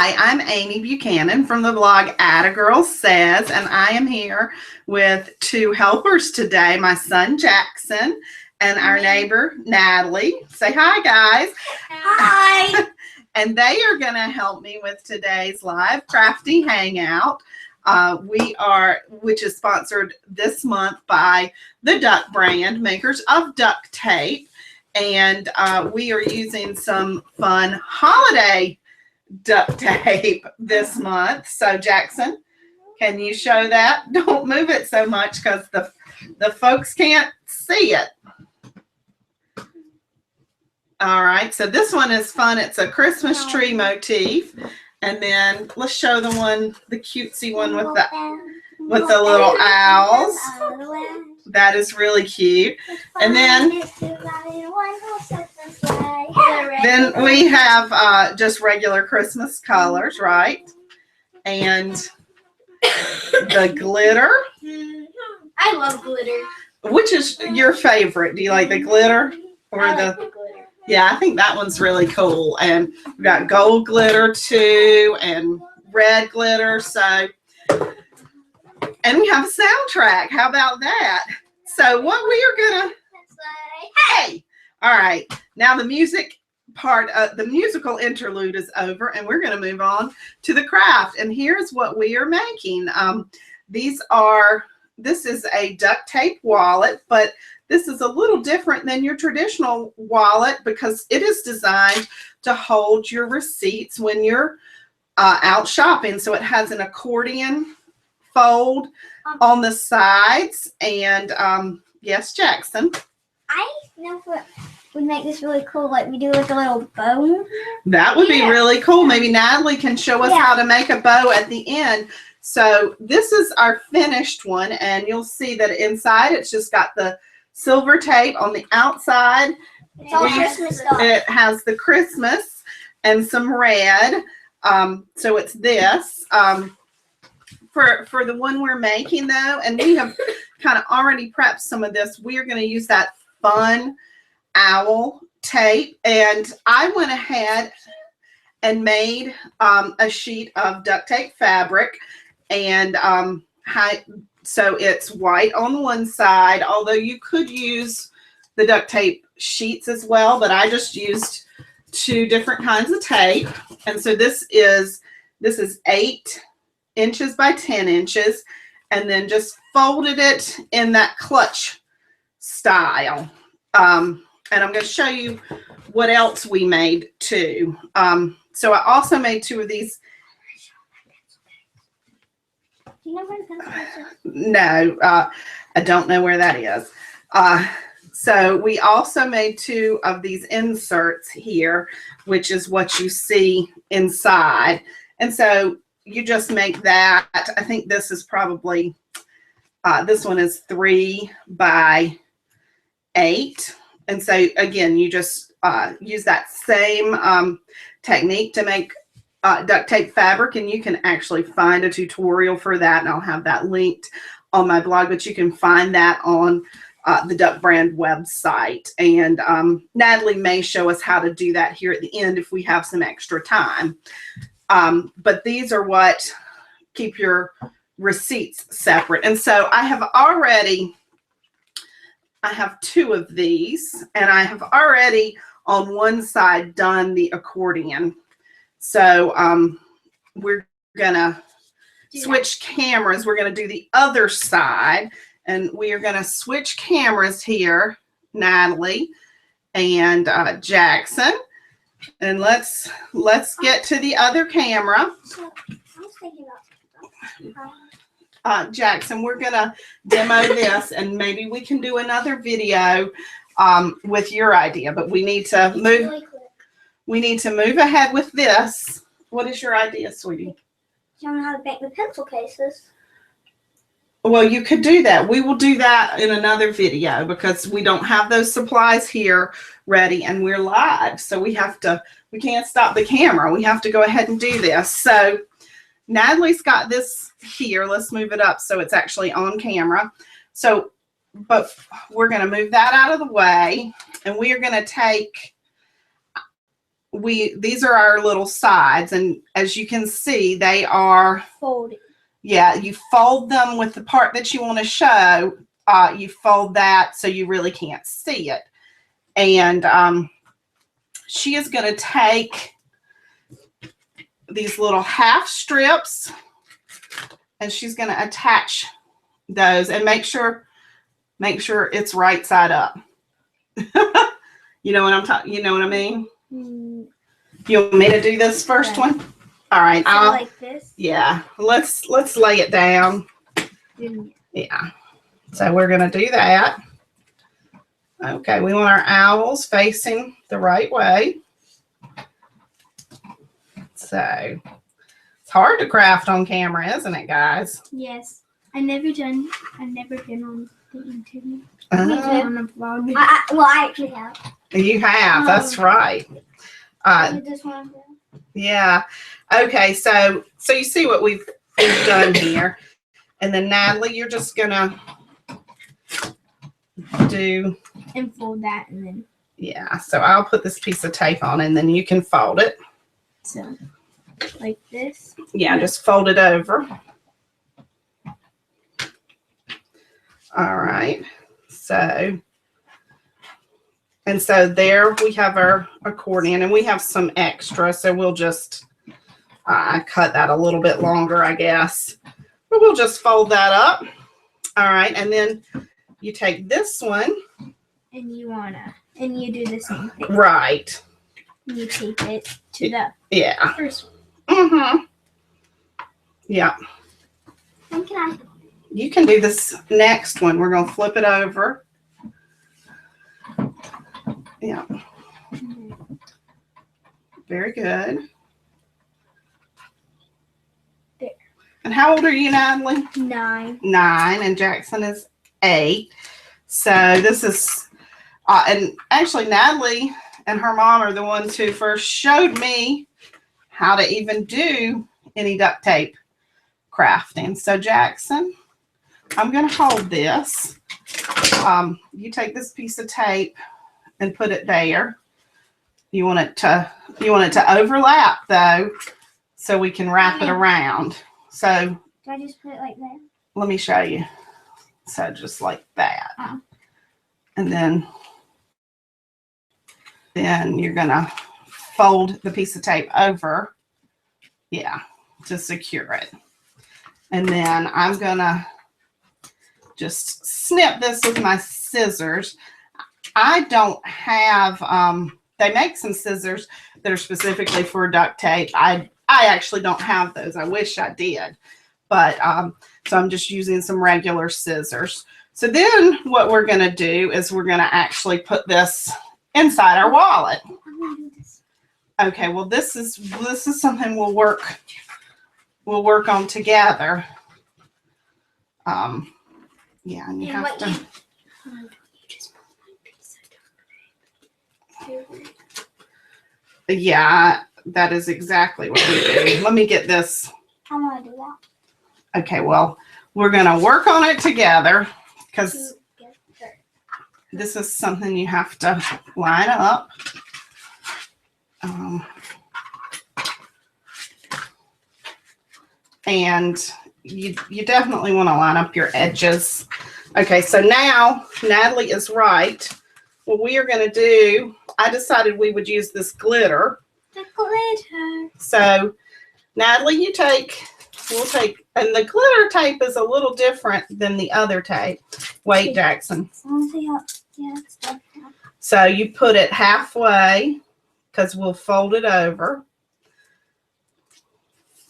Hi, I'm Amy Buchanan from the blog Atta Girl Says, and I am here with two helpers today, my son Jackson and our neighbor Natalie. Say hi, guys. Hi. And they are going to help me with today's live crafty hangout. Which is sponsored this month by the Duck brand, makers of duct tape. And we are using some fun holiday duct tape this month. So Jackson, can you show that? Don't move it so much because the folks can't see it. All right, so this one is fun. It's a Christmas tree motif. And then let's show the cutesy one with the little owls. That is really cute. And then we have just regular Christmas colors, right? And the glitter. I love glitter. Which is your favorite? Do you like the glitter or I like the glitter? Yeah, I think that one's really cool. And we've got gold glitter too and red glitter. And we have a soundtrack. How about that? So what we are gonna hey! All right. Now the music part of the musical interlude is over, and we're gonna move on to the craft. And here's what we are making. This is a duct tape wallet, but this is a little different than your traditional wallet because it is designed to hold your receipts when you're out shopping. So it has an accordion fold on the sides. And yes, Jackson. I know what would make this really cool. Like we do like a little bow. That would be really cool. Maybe Natalie can show us how to make a bow at the end. So this is our finished one, and you'll see that inside it's just got the silver tape on the outside. It's all Christmas stuff. It has the Christmas and some red. So it's this. For the one we're making though, and we have kind of already prepped some of this, we are going to use that fun owl tape. And I went ahead and made a sheet of duct tape fabric, and so it's white on one side, although you could use the duct tape sheets as well, but I just used two different kinds of tape. And so this is 8 inches by 10 inches, and then just folded it in that clutch style. And I'm going to show you what else we made too. So I also made 2 of these. Do you know where the pencil is? No, I don't know where that is. So we also made 2 of these inserts here, which is what you see inside. And so you just make that. I think this is probably, this one is 3 by 8. And so again, you just use that same technique to make duct tape fabric, and you can actually find a tutorial for that, and I'll have that linked on my blog, but you can find that on the Duck brand website. And Natalie may show us how to do that here at the end if we have some extra time. But these are what keep your receipts separate. And so I have 2 of these, and I have already on one side done the accordion. So we're gonna switch cameras. We're gonna do the other side, and we are gonna switch cameras here, Natalie and Jackson. And let's get to the other camera. So, I was thinking about Jackson, we're gonna demo this, and maybe we can do another video with your idea, but we need to move. really quick. We need to move ahead with this. What is your idea, sweetie? Show me how to make the pencil cases. Well, you could do that. We will do that in another video because we don't have those supplies here ready, and we're live. So we can't stop the camera. We have to go ahead and do this. So Natalie's got this here. Let's move it up so it's actually on camera. So, but we're going to move that out of the way, and we are going to take these are our little sides, and as you can see, they are Folded. yeah, you fold them with the part that you want to show. You fold that so you really can't see it. And she is going to take these little half strips and she's going to attach those and make sure it's right side up. You know what I'm talking, you know what I mean? You want me to do this first one? All right. So like this? Yeah. Let's lay it down. Yeah. So we're going to do that. Okay. We want our owls facing the right way. So it's hard to craft on camera, isn't it, guys? Yes. I've never been on the internet. Uh, On a vlog. I actually have. You have. That's right. This one. Yeah. Okay. So you see what we've done here. And then Natalie, you're just going to do. And fold that and then. Yeah. So I'll put this piece of tape on and then you can fold it. So, like this. Yeah. Just fold it over. All right. So there we have our accordion and we have some extra. So we'll just cut that a little bit longer, I guess. But we'll just fold that up. All right. And then you take this one. And you do the same thing. Right. You tape it to the first one. Mm-hmm. Yeah. And can I? You can do this next one. We're going to flip it over. Yeah. Very good. There. And how old are you, Natalie? 9. 9, and Jackson is 8. So this is, and actually Natalie and her mom are the ones who first showed me how to even do any duct tape crafting. So Jackson, I'm going to hold this. You take this piece of tape and put it there. You want it to overlap though, so we can wrap it around. So do I just put it like that? let me show you. So just like that. And then you're going to fold the piece of tape over. Yeah, to secure it. And then I'm going to just snip this with my scissors. I don't have, they make some scissors that are specifically for duct tape. I actually don't have those. I wish I did. But, so I'm just using some regular scissors. So then what we're going to do is we're going to actually put this inside our wallet. Okay, well this is something we'll work on together. Yeah, and you have to. Yeah, that is exactly what we do. Let me get this. How do I do that? Okay, well, we're going to work on it together because this is something you have to line up. And you definitely want to line up your edges. Okay, so now Natalie is right. What we are going to do, I decided we would use this glitter. The glitter. So Natalie, we'll take, and the glitter tape is a little different than the other tape. Wait, Jackson. So you put it halfway because we'll fold it over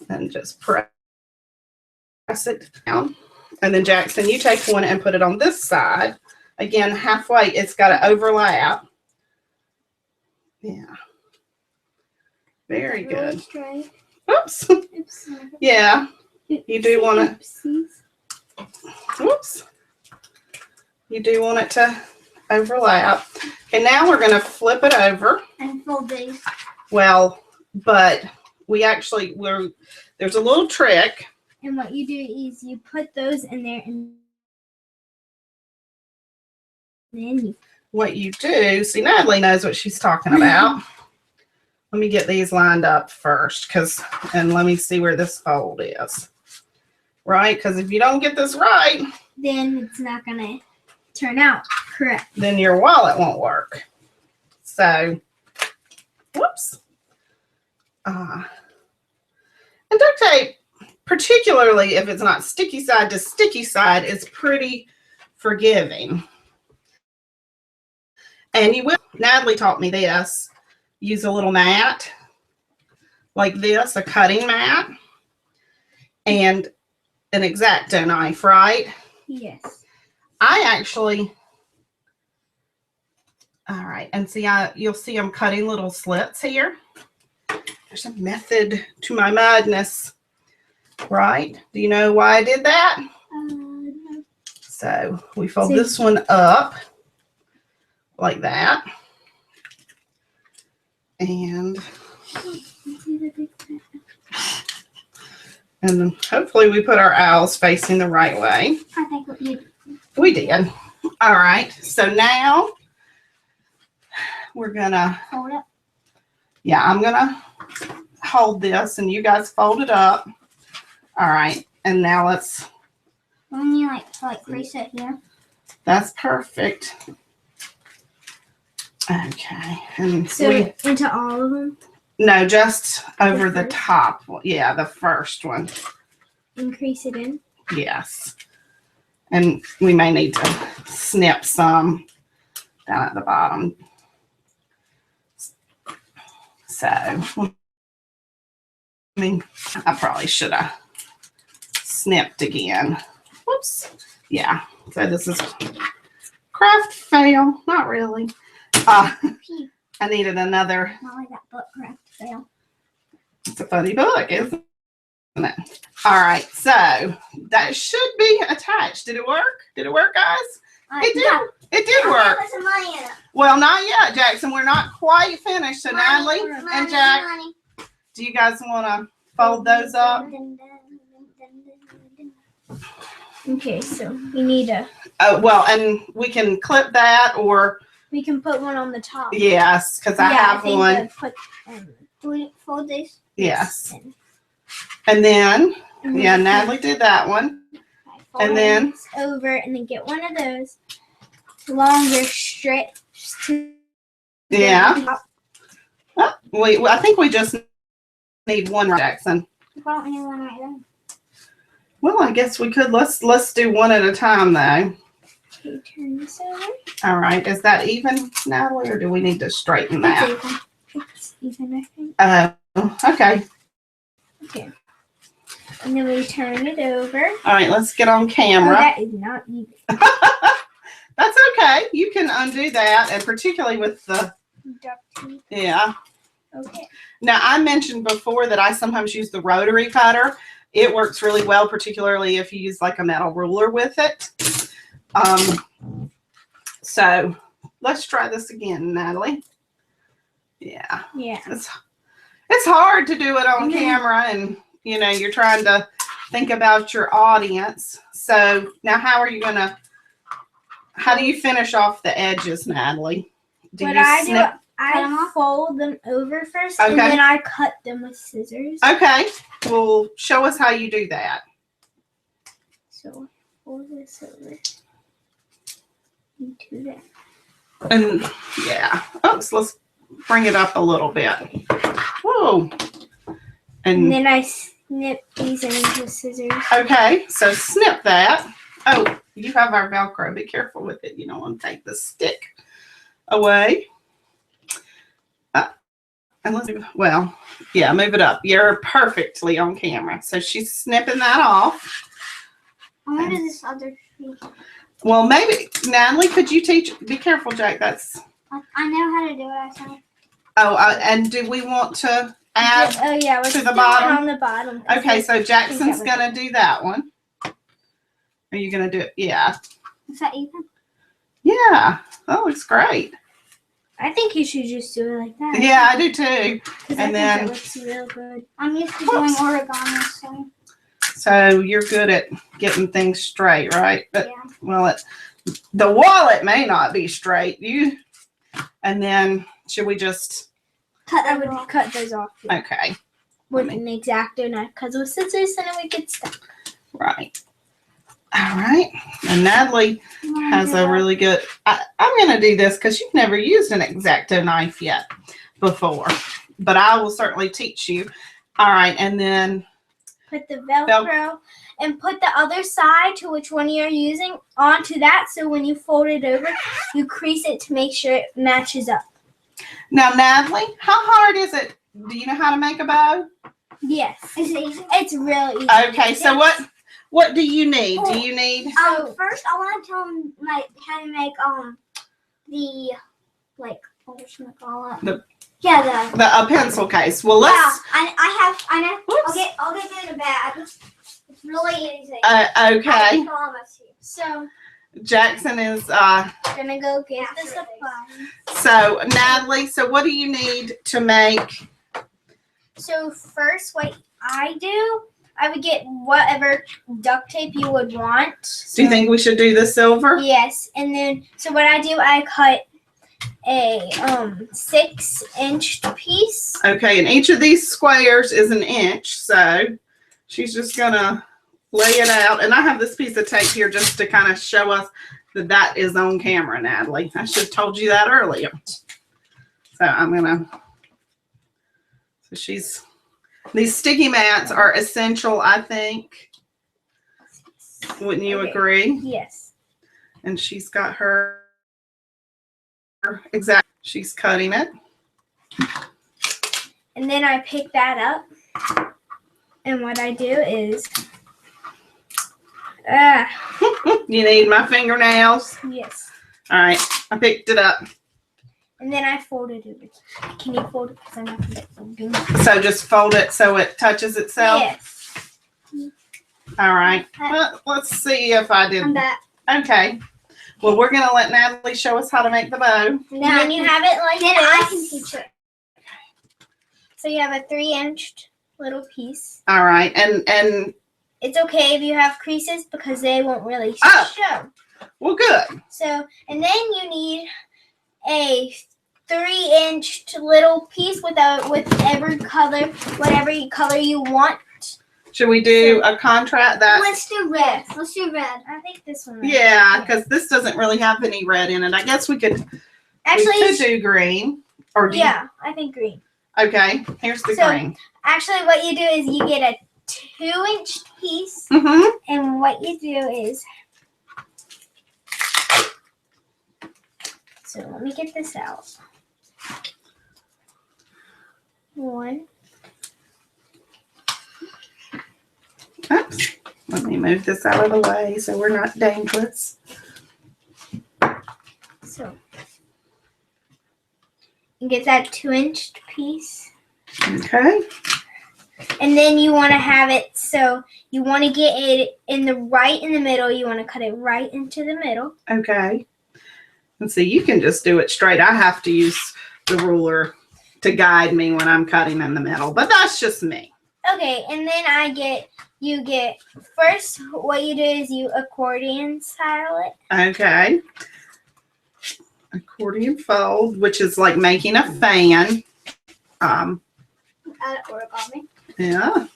and just press it down. And then Jackson, you take one and put it on this side. Again, halfway, it's got to overlap. Yeah. Very good. Oops. Yeah. You do want to. Whoops. You do want it to overlap. Okay, now we're going to flip it over. And fold these. Well, but there's a little trick. And what you do is you put those in there and then what you do, see, Natalie knows what she's talking about. Let me get these lined up first, and let me see where this fold is. Right? Because if you don't get this right, then it's not gonna turn out correct. then your wallet won't work. So, whoops. And duct tape, particularly if it's not sticky side to sticky side, is pretty forgiving. And you will, Natalie taught me this, use a little mat like this, a cutting mat, and an X-Acto knife, right? Yes. I actually, all right, and see, you'll see I'm cutting little slits here. There's a method to my madness, right? Do you know why I did that? No. So we fold this one up like that. And then hopefully we put our owls facing the right way. I think what you We did. All right. So now we're going to, hold up. yeah, I'm going to hold this and you guys fold it up. All right. And now let's, When you like reset here. that's perfect. Okay. And So into all of them. no, just over the first? top. Yeah, the first one. Increase it in. Yes. And we may need to snip some down at the bottom. So, I mean, I probably should have snipped again. Whoops. Yeah. So this is craft fail. Not really. I needed another. Not like that book craft fail. It's a funny book, isn't it? All right. So that should be attached. Did it work? Did it work, guys? It did. Yeah. It did work. Put some money in it. Well, not yet, Jackson. We're not quite finished. So Natalie Money, and Jack, money. do you guys want to fold those up? Okay, so we need a. Well, and we can clip that, or We can put one on the top. yes, because I have think one. Put, do we fold this? Yes. And And then, then yeah, we Natalie did that one. fold and then- this over and then get one of those longer strips to. Yeah. I think we just need one, Jackson. Why don't we do one right there? Well, I guess we could. Let's do one at a time, though. Okay, turn this over. All right. Is that even, Natalie, or do we need to straighten that? It's even. It's even, I think. Okay. Okay. And then we turn it over. All right. Let's get on Oh, camera. that is not even. That's okay. You can undo that, and particularly with the, Duct tape. yeah. Okay. Now, I mentioned before that I sometimes use the rotary cutter. It works really well, particularly if you use like a metal ruler with it. So let's try this again, Natalie. Yeah. Yeah. It's hard to do it on camera, and you're trying to think about your audience. So now how do you finish off the edges, Natalie? I fold them over first, and Okay. then I cut them with scissors. Okay. Well, show us how you do that. So fold this over into that. And yeah. Oops, let's bring it up a little bit. Whoa. And And then I snip these into scissors. okay, so snip that. Oh, you have our Velcro. Be careful with it. You don't want to take the stick away. And let's move it up. You're perfectly on camera. So she's snipping that off. I wonder this other piece. Well, maybe, Natalie, could you teach? Be careful, Jack. That's, I know how to do it. I said. oh, and do we want to add? Oh yeah, let's to the do bottom? it on the bottom. Okay, so Jackson's that going to do that one. Are you going to do it? Yeah. Is that even? Yeah. That looks great. I think you should just do it like that. Yeah, I do too. 'Cause And I then- think it looks real good. I'm used to doing origami, so So you're good at getting things straight, right? But, yeah. well, the wallet may not be straight. And then should we just I would cut those off Okay, with an X-Acto knife because with scissors and then we get stuck. right. All right. And Natalie has a really good, I'm going to do this because you've never used an X-Acto knife yet before, but I will certainly teach you. All right. And then put the Velcro and put the other side to which one you're using onto that. So when you fold it over, you crease it to make sure it matches up. now, Natalie, how hard is it? Do you know how to make a bow? Yes. It's real easy. Okay. So what do you need? Do you need? First I want to tell them how to make the what should I call it? A pencil case. Well, let's. Yeah, I know. Whoops. I'll get you in a bag. It's really easy. Okay. Promise you. So Jackson is gonna go get the supplies. so Natalie, so what do you need to make? So first what I do, I would get whatever duct tape you would want. Do you think we should do the silver? Yes, and then so what I do, I cut a 6-inch piece. Okay, and each of these squares is an inch, so she's just gonna lay it out. And I have this piece of tape here just to kind of show us that is on camera, Natalie. I should have told you that earlier. So I'm gonna, these sticky mats are essential, I think. Wouldn't you agree? Yes. And she's got her she's cutting it. And then I pick that up. And what I do is You need my fingernails? yes. All right, I picked it up. And then I fold it over. Can you fold it? Because I'm not going to do So just fold it so it touches itself? Yes. All right. Well, let's see if I did. I'm back. Okay. Well, we're going to let Natalie show us how to make the bow. And then you have it like Then this. I can teach it. So you have a 3-inch little piece. All right. And It's okay if you have creases because they won't really Oh. show. well, good. So, and then you need a 3-inch little piece with every color, whatever color you want. Should we do a contrast that? Let's do red. Let's do red. I think this one. Yeah, because this doesn't really have any red in it. I guess we could Actually, do green. Or do yeah, I think green. Okay. Here's the So- green. Actually, what you do is you get a 2-inch piece, Mm-hmm. and what you do is. So let me get this out. 1. Oops. Let me move this out of the way so we're not dangerous. So you get that 2-inch piece, Okay. and then you want to have it so you want to get it in the middle. You want to cut it right into the middle. Okay. And see, you can just do it straight. I have to use the ruler to guide me when I'm cutting in the middle, but that's just me. Okay, and then you get first what you do is you accordion style it. Okay. Accordion fold, which is like making a fan. Add origami. Yeah.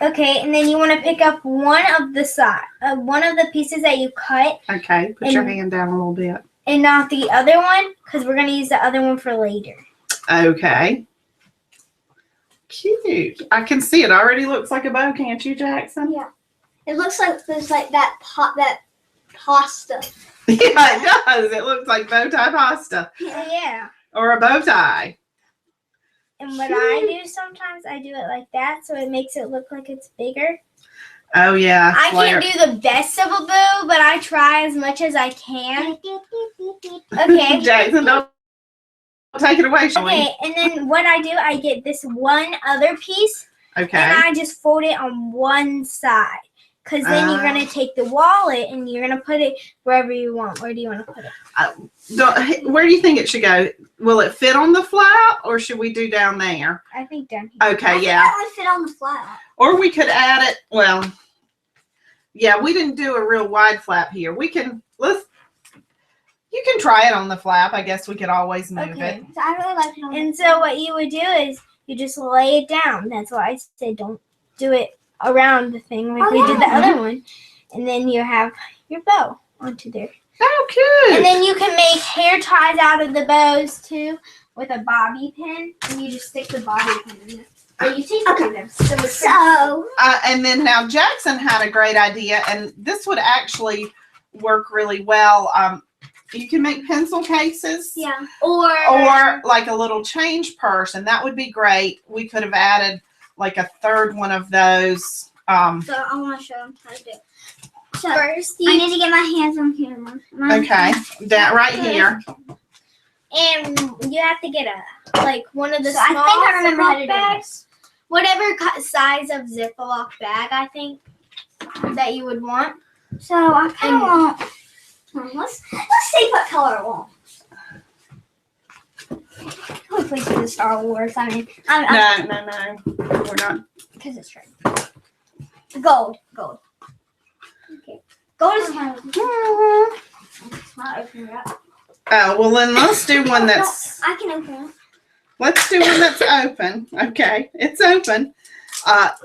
Okay, and then you want to pick up one of the pieces that you cut, Okay. Put your And- hand down a little bit. and not the other one, because we're gonna use the other one for later. Okay. Cute. I can see it already looks like a bow, can't you, Jackson? Yeah. It looks like there's like that pasta. Yeah, it does. It looks like bow tie pasta Yeah. or a bow tie. And what I do sometimes, I do it like that, so it makes it look like it's bigger. Oh, yeah. I flare. can't do the best of a bow, but I try as much as I can. Okay. Jackson, don't take it away, shall we? Okay, and then what I do, I get this one other piece, Okay. and I just fold it on one side. Because then you're going to take the wallet, and you're going to put it wherever you want. Where do you want to put it? Where do you think it should go? Will it fit on the flap or should we do down there? I think down here. Okay, I yeah. think that would fit on the flat. Or we could add it, well, yeah, we didn't do a real wide flap here. We can, You can try it on the flap. I guess we could always move Okay. it. So I really like it. And so what you would do is you just lay it down. That's why I said don't do it around the thing like we did the other one. And then you have your bow onto there. Oh, cute. And then you can make hair ties out of the bows too with a bobby pin. And you just stick the bobby pin in there. So you take them. So it's So And then now Jackson had a great idea, and this would actually work really well. You can make pencil cases. yeah. Or like a little change purse, and that would be great. We could have added like a third one of those. So I want to show them how to do it. So first I you need to get my hands on camera. Okay, that right here. and you have to get one of the So I small think I remember how to Ziploc do bags. Whatever size of Ziploc bag I think that you would want. So I kind of want. Let's see what color I want. Hopefully for the Star Wars. I mean, No, we're not. because it's red. Gold. Okay. Gold is it's not opening it up. Oh, well then let's do one that's. I can open it. Let's do one that's open. Okay, it's open.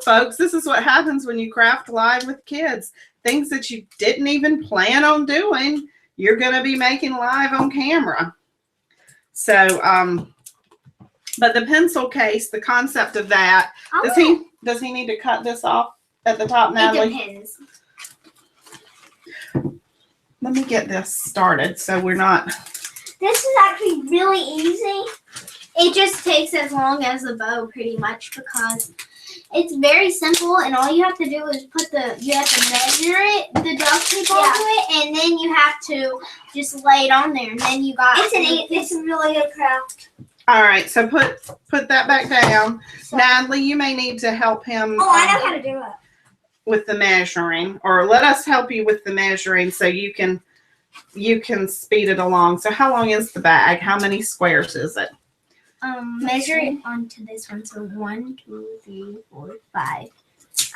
Folks, this is what happens when you craft live with kids. Things that you didn't even plan on doing, you're going to be making live on camera. So, but the pencil case, the concept of that, does he need to cut this off at the top, It Natalie? depends. Let me get this started so we're not. This is actually really easy. It just takes as long as the bow pretty much because it's very simple and all you have to do is you have to measure it, the duct tape onto it, and then you have to just lay it on there and then you got It's a really good craft. All right, so put that back down. Natalie, you may need to help him. Oh, I know how to do it. With the measuring, or let us help you with the measuring so you can speed it along. So how long is the bag? How many squares is it? measure it onto this one. So 1, 2, 3, 4, 5.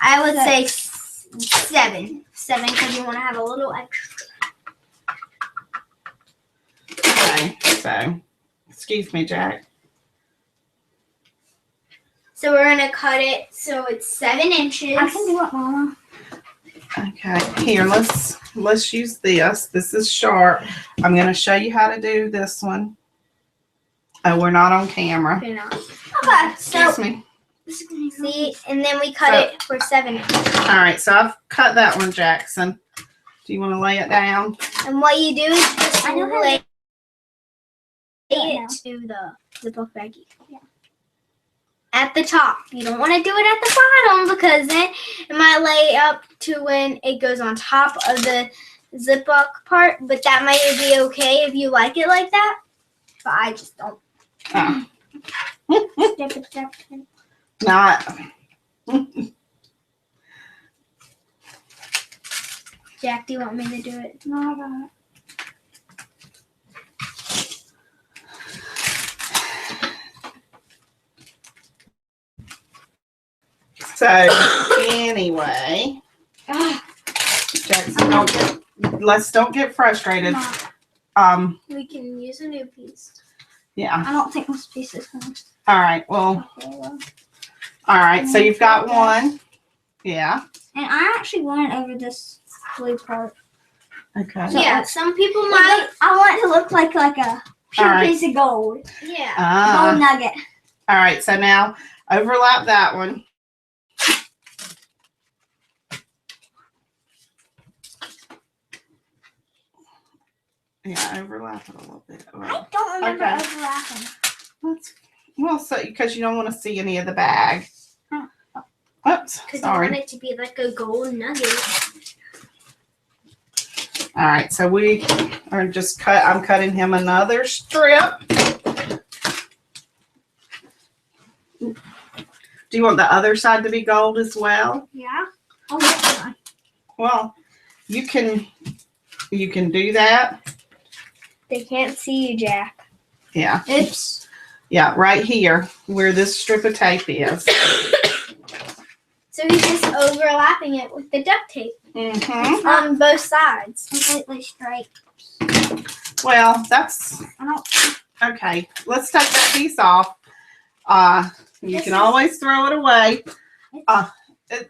I would say 7. 7 because you want to have a little extra. Okay, so excuse me, Jack. So we're gonna cut it so it's 7 inches. I can do it, Mama. Okay, here, let's use this. This is sharp. I'm gonna show you how to do this one. Oh, we're not on camera. You're not. Okay, Excuse me. See, and then we cut it for 7 inches. All right, so I've cut that one, Jackson. Do you want to lay it down? And what you do is just I know how to lay it it to the book baggie. Yeah. At the top. You don't want to do it at the bottom because then it might lay up to when it goes on top of the Ziploc part. But that might be okay if you like it like that. But I just don't. Not. Jack, do you want me to do it? No, I don't. So anyway, Jackson, don't get frustrated. We can use a new piece. Yeah. I don't think this piece is going to. All right. Well. Okay, well. All right. So you've got one. Yeah. And I actually want it over this blue part. Okay. So- Yeah, some people might. I want it to look like a pure All right. piece of gold. Yeah. Gold nugget. All right. So now overlap that one. Yeah, overlap it a little bit. I don't remember Okay. overlapping. Well, so because you don't want to see any of the bag. Oh. Oops. Because you Sorry. want it to be like a gold nugget. All right. So we are just I'm cutting him another strip. Do you want the other side to be gold as well? Yeah. Oh, yeah. Well, you can do that. They can't see you, Jack. Yeah. Oops. Yeah, right here where this strip of tape is. So he's just overlapping it with the duct tape Mm-hmm. on both sides. Completely straight. Well, that's I don't. okay. Let's take that piece off. You This can is- always throw it away. It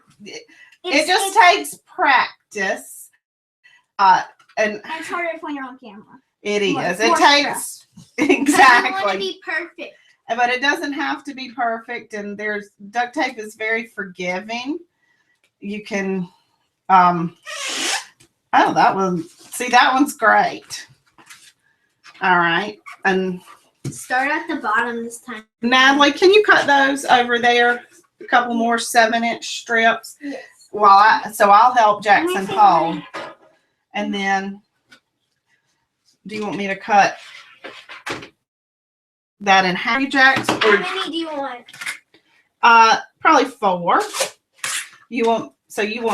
It's, just it's, takes practice. And it's harder when you're on camera. it More- is. more It takes I want to exactly. be perfect. But it doesn't have to be perfect. And there's duct tape is very forgiving. You can oh, that one. See, that one's great. All right. And Start at the bottom this time. Natalie, can you cut those over there? A couple more 7-inch strips. Yes. So I'll help Jackson Let me see hold. And then, do you want me to cut that in half, Jackson? How Or many do you want? probably 4. You want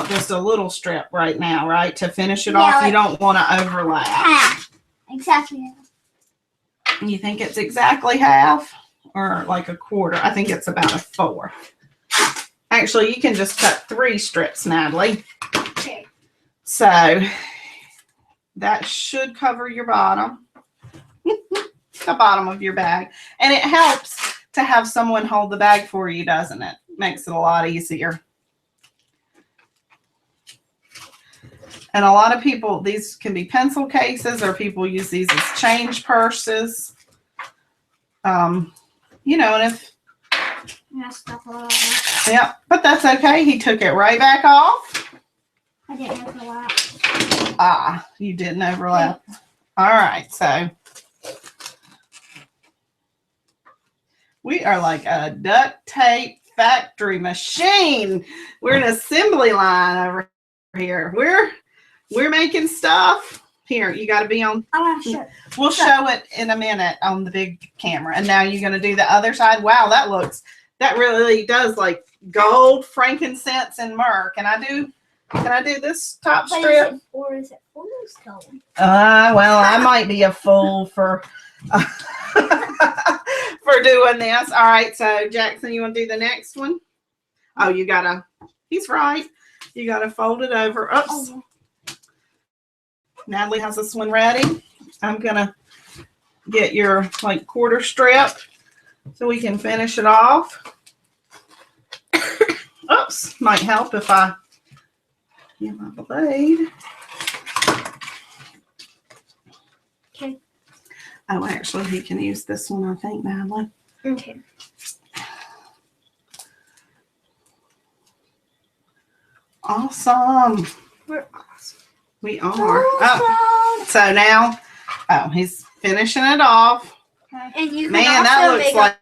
just a little strip right now, right? To finish it Yeah, off. You like- don't want to overlap. Half. Exactly. You think it's exactly half or like a quarter? I think it's about a 4. Actually, you can just cut 3 strips, Natalie. Okay. So that should cover your bottom, the bottom of your bag. And it helps to have someone hold the bag for you, doesn't it? Makes it a lot easier. And a lot of people, these can be pencil cases, or people use these as change purses. You know, and if, Messed up a lot. I yeah, but that's okay. He took it right back off. didn't overlap. You didn't overlap. All right, so we are like a duct tape factory machine. We're an assembly line over here. We're making stuff. Here, you got to be on. I want to show. We'll show it in a minute on the big camera. And now you're going to do the other side. Wow, that really does like gold, frankincense, and myrrh. Can I do this top But strip? is it fool's gold? Well, I might be a fool for for doing this. All right, so Jackson, you want to do the next one? Oh, he's right. You gotta fold it over. Oops. Oh, Natalie has this one ready. I'm gonna get your like quarter strip so we can finish it off. Oops, might help if I get my blade. Okay. Oh, actually, he can use this one, I think, Natalie. Okay. Awesome. We're awesome. We are. Oh, so now, he's finishing it off. And you can Man, also that looks make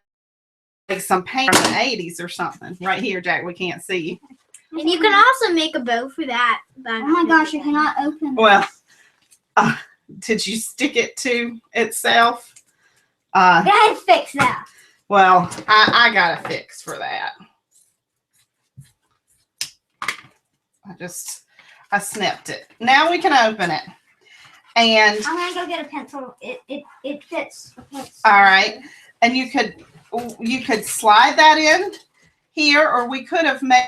like some paint from the 80s or something. Right here, Jack, we can't see. and you can also make a bow for that. Oh my gosh, I cannot open this. Well, did you stick it to itself? Go ahead and fix that. Well, I got a fix for that. I snipped it. Now we can open it. And I'm gonna go get a pencil. It fits. all right, and you could slide that in here, or we could have made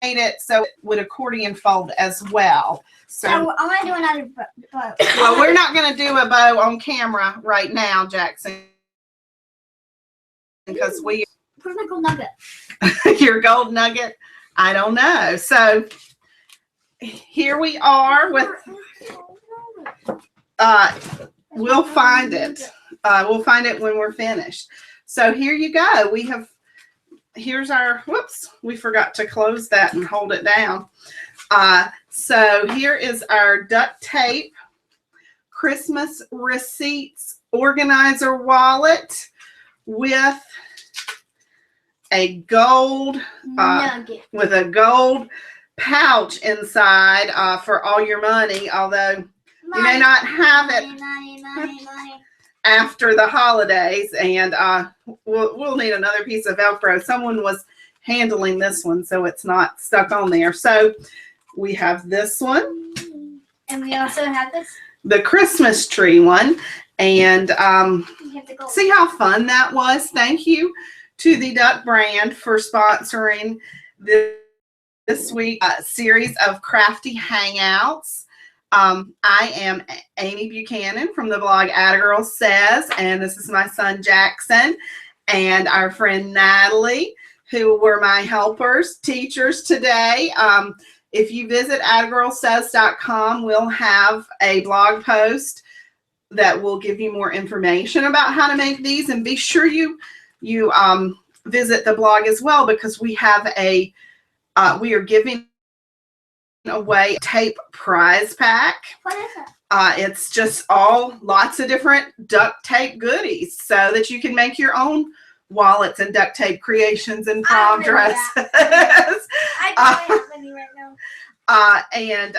it so it would accordion fold as well. So So I'm gonna do another bow. well, we're not going to do a bow on camera right now, Jackson, because Where's my gold nugget? your gold nugget, I don't know. So here we are with, we'll find it. We'll find it when we're finished. So here you go. Here's our, whoops, we forgot to close that and hold it down. So here is our duct tape Christmas receipts organizer wallet with a gold nugget. with a gold pouch inside for all your money, although you may not have it Money. after the holidays, and we'll need another piece of Velcro. Someone was handling this one, so it's not stuck on there. So we have this one, And we also have this. the Christmas tree one, and You have the gold. see how fun that was. Thank you to the Duck brand for sponsoring this week series of crafty hangouts. I am Amy Buchanan from the blog Atta Girl Says, and this is my son Jackson and our friend Natalie, who were my helpers, teachers today. If you visit attagirlsays.com, we'll have a blog post that will give you more information about how to make these, and be sure you visit the blog as well, because we have we are giving away a tape prize pack. What is it? It's just lots of different duct tape goodies so that you can make your own wallets and duct tape creations and prom dresses. I don't have any right now. And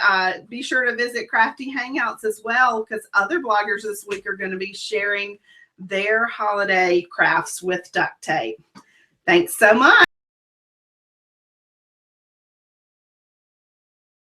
be sure to visit Crafty Hangouts as well, because other bloggers this week are going to be sharing their holiday crafts with duct tape. Thanks so much.